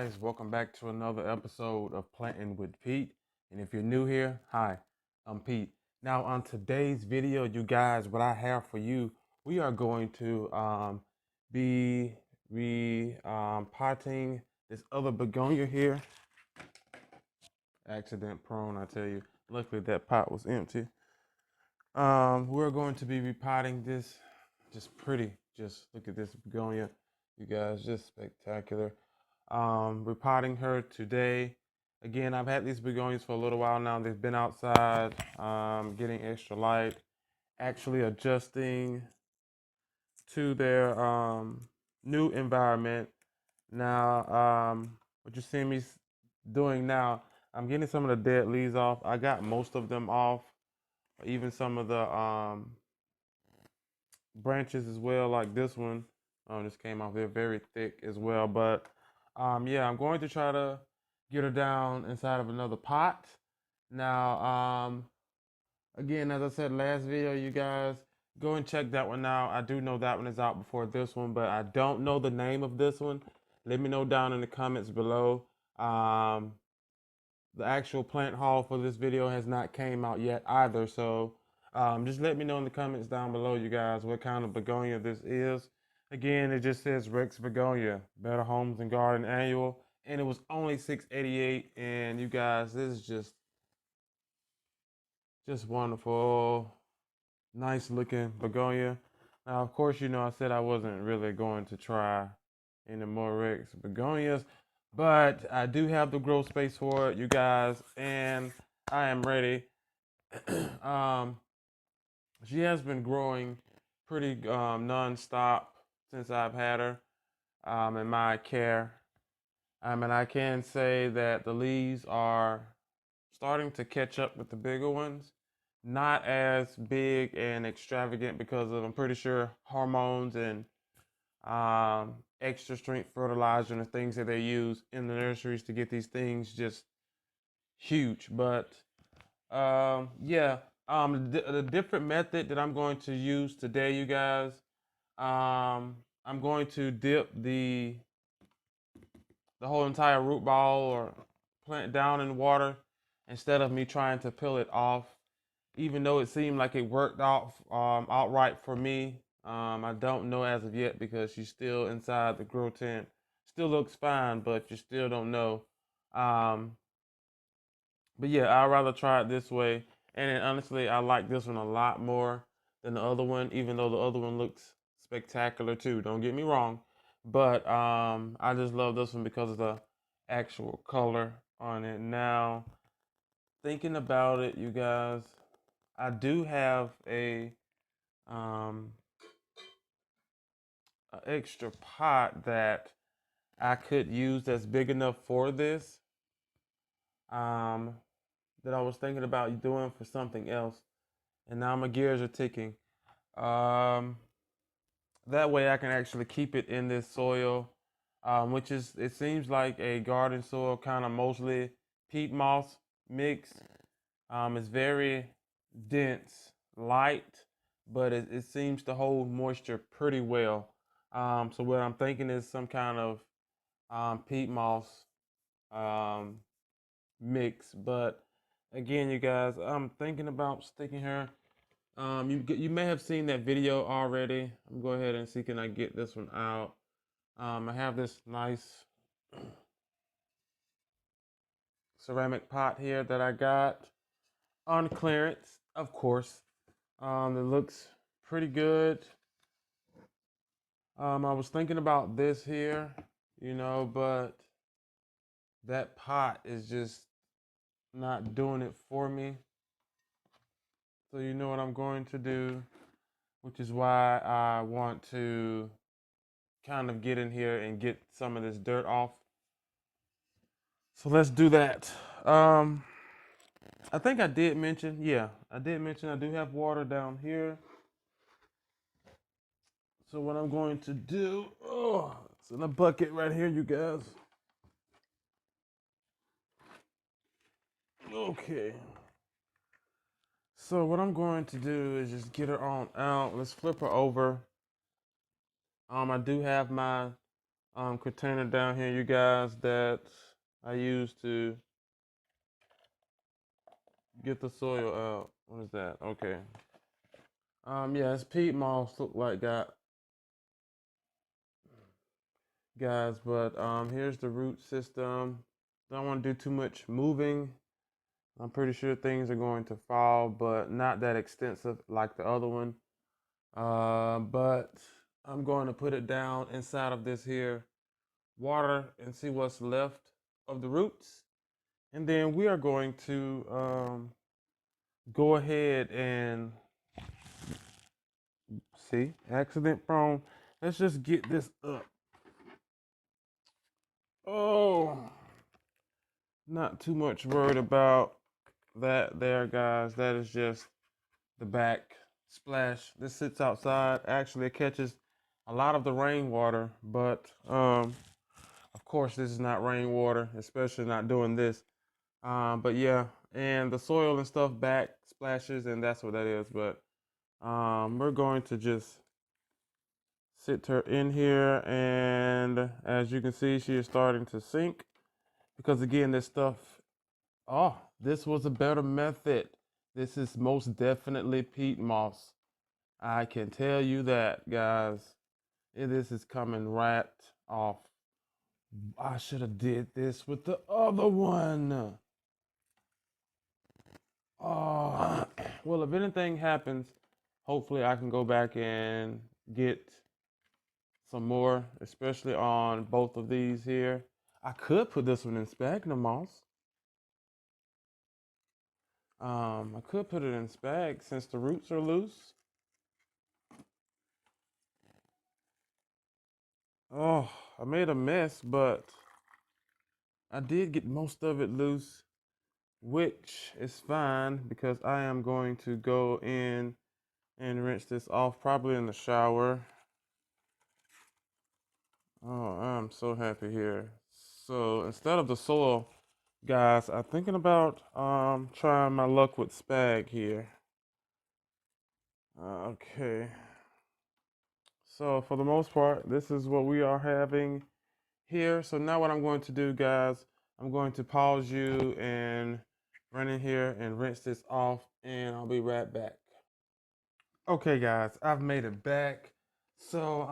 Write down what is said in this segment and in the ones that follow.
guys, welcome back to another episode of Planting with Pete. And if you're new here, hi, I'm Pete. Now on today's video, you guys, what I have for you, we are going to be potting this other begonia here. Accident prone, I tell you. Luckily that pot was empty. We're going to be repotting this. Just pretty. Just look at this begonia, you guys, just spectacular. Repotting her today. Again, I've had these begonias for a little while now. They've been outside, getting extra light, actually adjusting to their new environment. Now, what you see me doing now, I'm getting some of the dead leaves off. I got most of them off, even some of the branches as well, like this one. This came off. They're very thick as well, but yeah, I'm going to try to get her down inside of another pot. Now, again, as I said last video, you guys, go and check that one out. I do know that one is out before this one, but I don't know the name of this one. Let me know down in the comments below. The actual plant haul for this video has not came out yet either, so just let me know in the comments down below, you guys, what kind of begonia this is. Again, it just says Rex Begonia, Better Homes and Garden Annual, and it was only $6.88. And you guys, this is just wonderful, nice looking begonia. Now, of course, you know I said I wasn't really going to try any more Rex begonias, but I do have the grow space for it, you guys, and I am ready. She has been growing pretty non-stop since I've had her in my care. And I can say that the leaves are starting to catch up with the bigger ones. Not as big and extravagant because of, I'm pretty sure, hormones and extra strength fertilizer and the things that they use in the nurseries to get these things just huge. But yeah, the different method that I'm going to use today, you guys, I'm going to dip the whole entire root ball or plant down in water instead of me trying to peel it off. Even though it seemed like it worked out outright for me, I don't know as of yet because she's still inside the grow tent. Still looks fine, but you still don't know. But yeah, I'd rather try it this way. And then honestly, I like this one a lot more than the other one, even though the other one looks spectacular too. Don't get me wrong. But I just love this one because of the actual color on it. Now, thinking about it, you guys, I do have a extra pot that I could use that's big enough for this. That I was thinking about doing for something else, and now my gears are ticking. That way I can actually keep it in this soil, which is, it seems like a garden soil, kind of mostly peat moss mix. It's very dense, light, but it seems to hold moisture pretty well. So what I'm thinking is some kind of peat moss mix. But again, you guys, I'm thinking about sticking her. You may have seen that video already. I'm going to go ahead and see, can I get this one out. I have this nice ceramic pot here that I got on clearance, of course. It looks pretty good. I was thinking about this here, but that pot is just not doing it for me. So you know what I'm going to do, which is why I want to kind of get in here and get some of this dirt off. So let's do that. I think I did mention, yeah, I did mention I do have water down here. So what I'm going to do, it's in a bucket right here, you guys. Okay. So what I'm going to do is just get her on out. Let's flip her over. I do have my container down here, you guys, that I use to get the soil out. What is that? Okay. Yeah, it's peat moss. Look like guys, but here's the root system. Don't want to do too much moving. I'm pretty sure things are going to fall, but not that extensive like the other one. But I'm going to put it down inside of this here water and see what's left of the roots. And then we are going to go ahead and see, accident prone. Let's just get this up. Oh, not too much worried about that there, guys. That is just the back splash. This sits outside. Actually, it catches a lot of the rainwater, but of course, this is not rainwater, especially not doing this. But yeah, and the soil and stuff back splashes, and that's what that is. But we're going to just sit her in here, and as you can see, she is starting to sink because again, this stuff. Oh, this was a better method. This is most definitely peat moss. I can tell you that, guys. This is coming right off. I should have did this with the other one. Oh, well, if anything happens, hopefully I can go back and get some more, especially on both of these here. I could put this one in sphagnum moss. I could put it in spag since the roots are loose. Oh, I made a mess, but I did get most of it loose, which is fine because I am going to go in and rinse this off probably in the shower. Oh, I'm so happy here. So instead of the soil, guys, I'm thinking about trying my luck with spag here. Okay. So for the most part, this is what we are having here. So now what I'm going to do, guys, I'm going to pause you and run in here and rinse this off, and I'll be right back. Okay, guys, I've made it back. So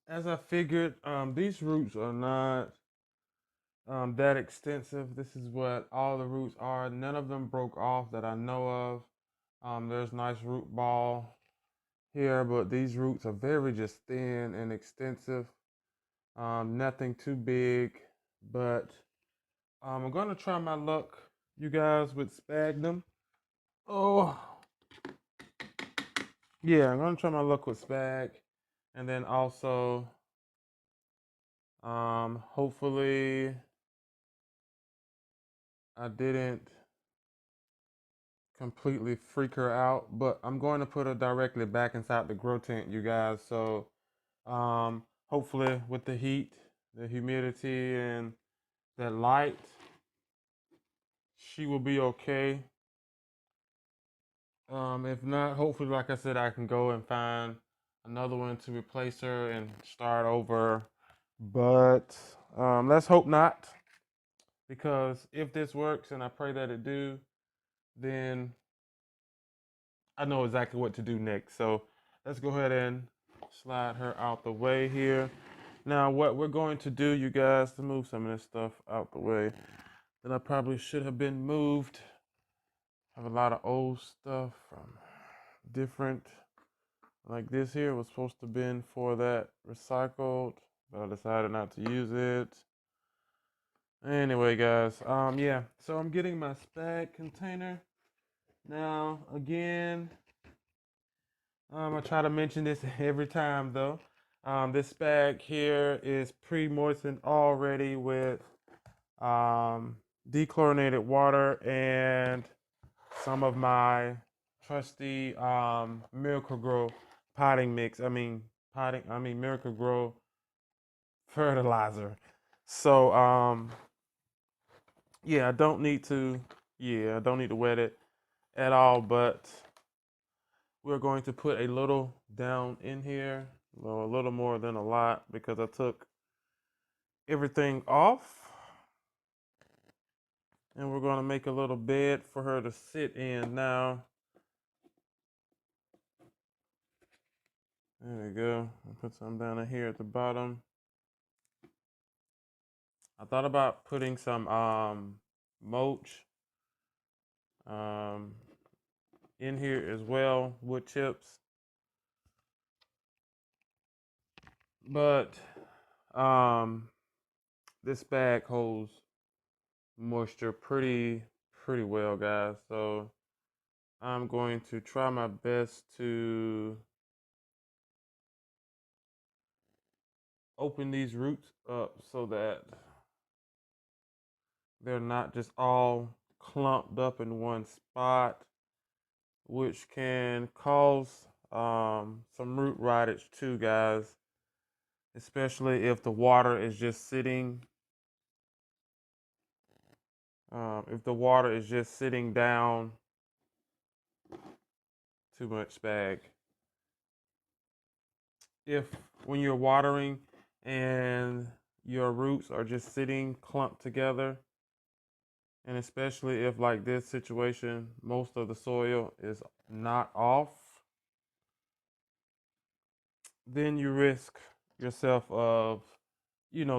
as I figured, these roots are not that extensive. This is what all the roots are. None of them broke off that I know of. There's nice root ball here, but these roots are very just thin and extensive. Nothing too big, but I'm gonna try my luck, you guys, with sphagnum. Oh, yeah, I'm gonna try my luck with spag, and then also, hopefully, I didn't completely freak her out, but I'm going to put her directly back inside the grow tent, you guys. So, hopefully, with the heat, the humidity, and that light, she will be okay. If not, hopefully, like I said, I can go and find another one to replace her and start over. But let's hope not, because if this works, and I pray that it do, then I know exactly what to do next. So let's go ahead and slide her out the way here. Now, what we're going to do, you guys, to move some of this stuff out the way that I probably should have been moved. I have a lot of old stuff from different, like this here was supposed to have been for that recycled, but I decided not to use it. Anyway, guys, yeah, so I'm getting my spag container. Now, again, I try to mention this every time though. This bag here is pre-moistened already with dechlorinated water and some of my trusty Miracle Grow potting mix. Miracle Grow fertilizer. So yeah, I don't need to wet it at all, but we're going to put a little down in here Well, a little more than a lot because I took everything off. And we're going to make a little bed for her to sit in now. There we go. I'll put some down in here at the bottom. I thought about putting some mulch in here as well, wood chips. But this bag holds moisture pretty well, guys. So I'm going to try my best to open these roots up so that they're not just all clumped up in one spot, which can cause some root rottage too, guys, especially if the water is just sitting down too much bag. If when you're watering and your roots are just sitting clumped together, and especially if like this situation, most of the soil is not off, then you risk yourself of,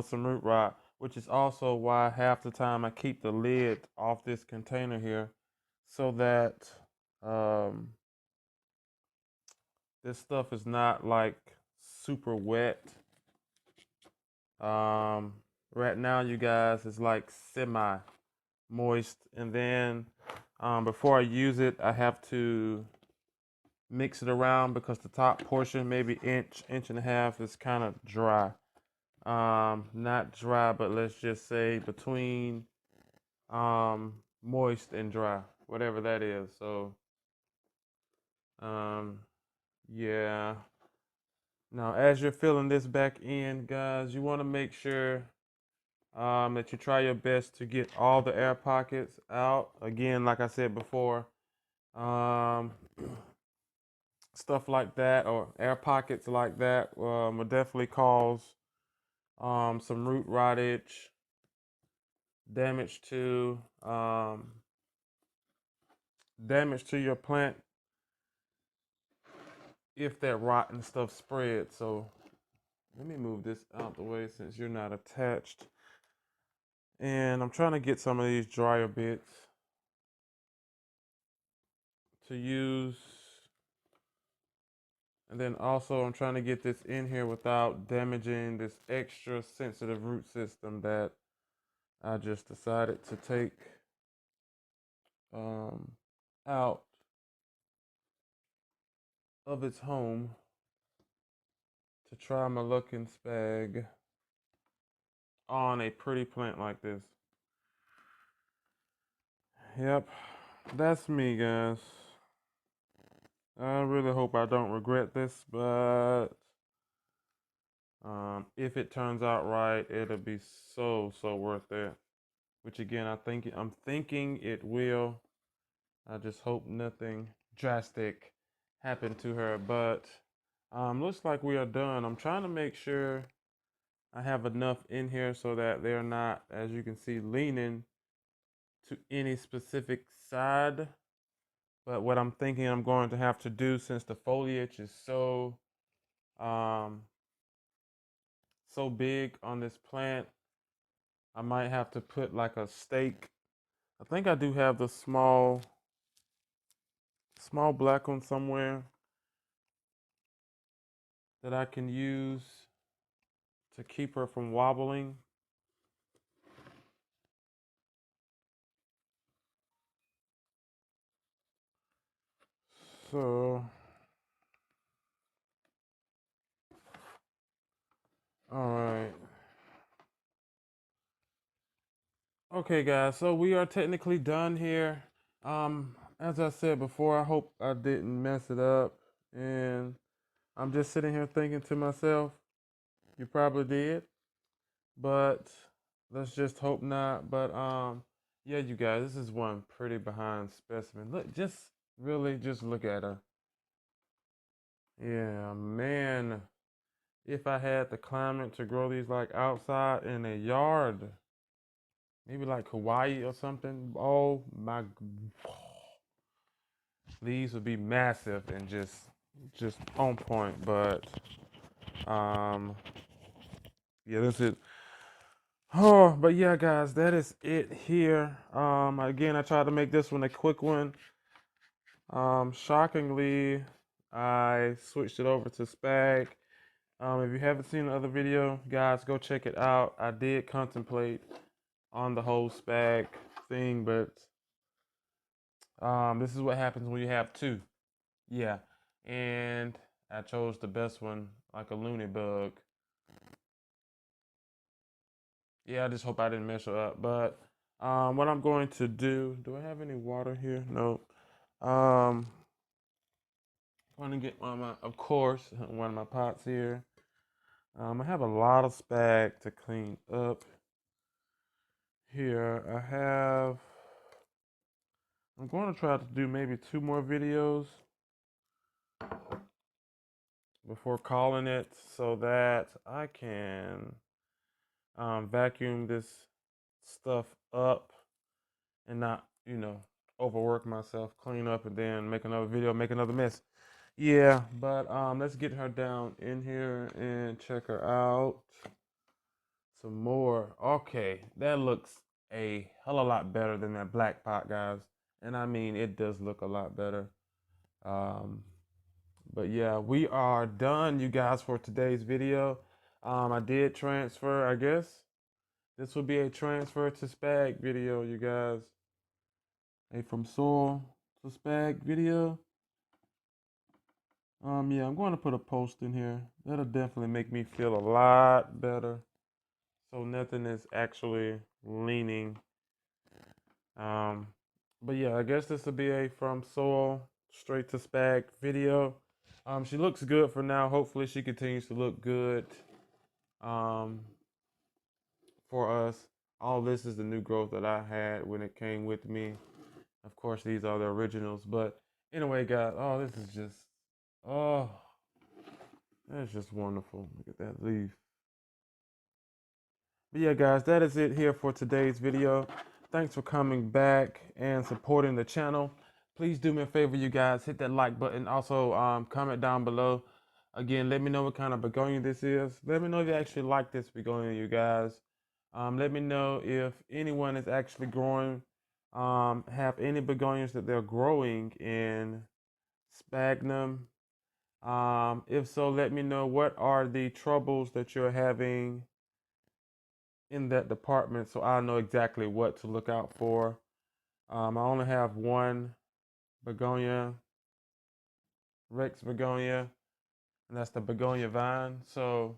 some root rot, which is also why half the time I keep the lid off this container here so that this stuff is not like super wet. Right now, you guys, it's like semi moist, and then before I use it, I have to mix it around because the top portion, maybe inch and a half, is kind of dry. Not dry, but let's just say between moist and dry, whatever that is. So yeah. Now, as you're filling this back in, guys, you want to make sure that you try your best to get all the air pockets out. Again, like I said before, stuff like that or air pockets like that will definitely cause some root rottage, damage to your plant if that rotten stuff spreads. So let me move this out the way since you're not attached. And I'm trying to get some of these drier bits to use. And then also I'm trying to get this in here without damaging this extra sensitive root system that I just decided to take out of its home to try my luck in spag on a pretty plant like this. Yep, that's me, guys. I really hope I don't regret this, but if it turns out right, it'll be so worth it. Which again, I'm thinking it will. I just hope nothing drastic happened to her. But looks like we are done. I'm trying to make sure I have enough in here so that they're not, as you can see, leaning to any specific side. But what I'm thinking I'm going to have to do, since the foliage is so big on this plant, I might have to put like a stake. I think I do have the small black one somewhere that I can use to keep her from wobbling. So, all right. Okay, guys, so we are technically done here. As I said before, I hope I didn't mess it up. And I'm just sitting here thinking to myself, you probably did, but let's just hope not. But yeah, you guys, this is one pretty behind specimen. Look, just look at her. Yeah, man. if I had the climate to grow these like outside in a yard, maybe like Hawaii or something. Oh my, these would be massive and just on point. But um, yeah, this is. Oh, but yeah, guys, that is it here. Again, I tried to make this one a quick one. Shockingly, I switched it over to Spag. If you haven't seen the other video, guys, go check it out. I did contemplate on the whole Spag thing, but this is what happens when you have two. Yeah, and I chose the best one, like a loony bug. Yeah, I just hope I didn't mess her up. But what I'm going to do I have any water here? No. I'm going to get one of my, of course, one of my pots here. I have a lot of spag to clean up here. I'm going to try to do maybe 2 more videos before calling it so that I can vacuum this stuff up and not, overwork myself, clean up, and then make another video, make another mess. Yeah, but let's get her down in here and check her out some more. Okay, that looks a hell of a lot better than that black pot, guys. And I mean, it does look a lot better. Um, but yeah, we are done, you guys, for today's video. I did transfer, I guess. This will be a transfer to Spag video, you guys. A from soil to Spag video. Yeah, I'm going to put a post in here. That'll definitely make me feel a lot better. So nothing is actually leaning. But yeah, I guess this will be a from soil straight to Spag video. She looks good for now. Hopefully she continues to look good. For us. All this is the new growth that I had when it came with me. Of course, these are the originals. But anyway, guys, oh, this is just, oh, that's just wonderful. Look at that leaf. But yeah, guys, that is it here for today's video. Thanks for coming back and supporting the channel. Please do me a favor, you guys, hit that like button. Also, comment down below. Again, let me know what kind of begonia this is. Let me know if you actually like this begonia, you guys. Let me know if anyone is actually growing, have any begonias that they're growing in Sphagnum. If so, let me know what are the troubles that you're having in that department so I know exactly what to look out for. I only have one begonia, Rex Begonia, and that's the begonia vine. So,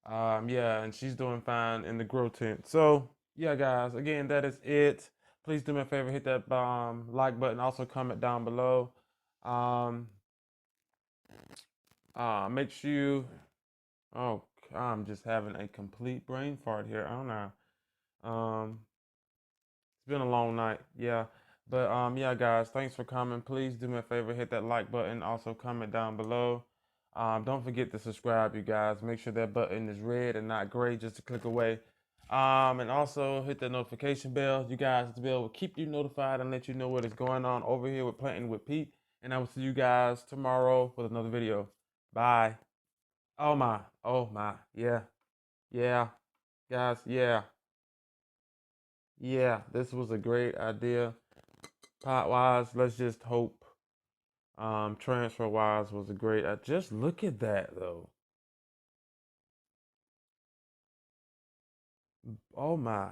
yeah, and she's doing fine in the grow tent. So, yeah, guys, again, that is it. Please do me a favor, hit that like button. Also, comment down below. Make sure you. Oh, I'm just having a complete brain fart here. I don't know. It's been a long night, yeah. But yeah, guys, thanks for coming. Please do me a favor, hit that like button. Also, comment down below. Don't forget to subscribe, you guys. Make sure that button is red and not gray, just to click away. And also hit the notification bell, you guys, to be able to keep you notified and let you know what is going on over here with Planting with Pete. And I will see you guys tomorrow with another video. Bye. Oh my, yeah, yeah, guys, yeah. Yeah, this was a great idea. Pot wise, let's just hope. Transfer wise was a great. Just look at that though. Oh my.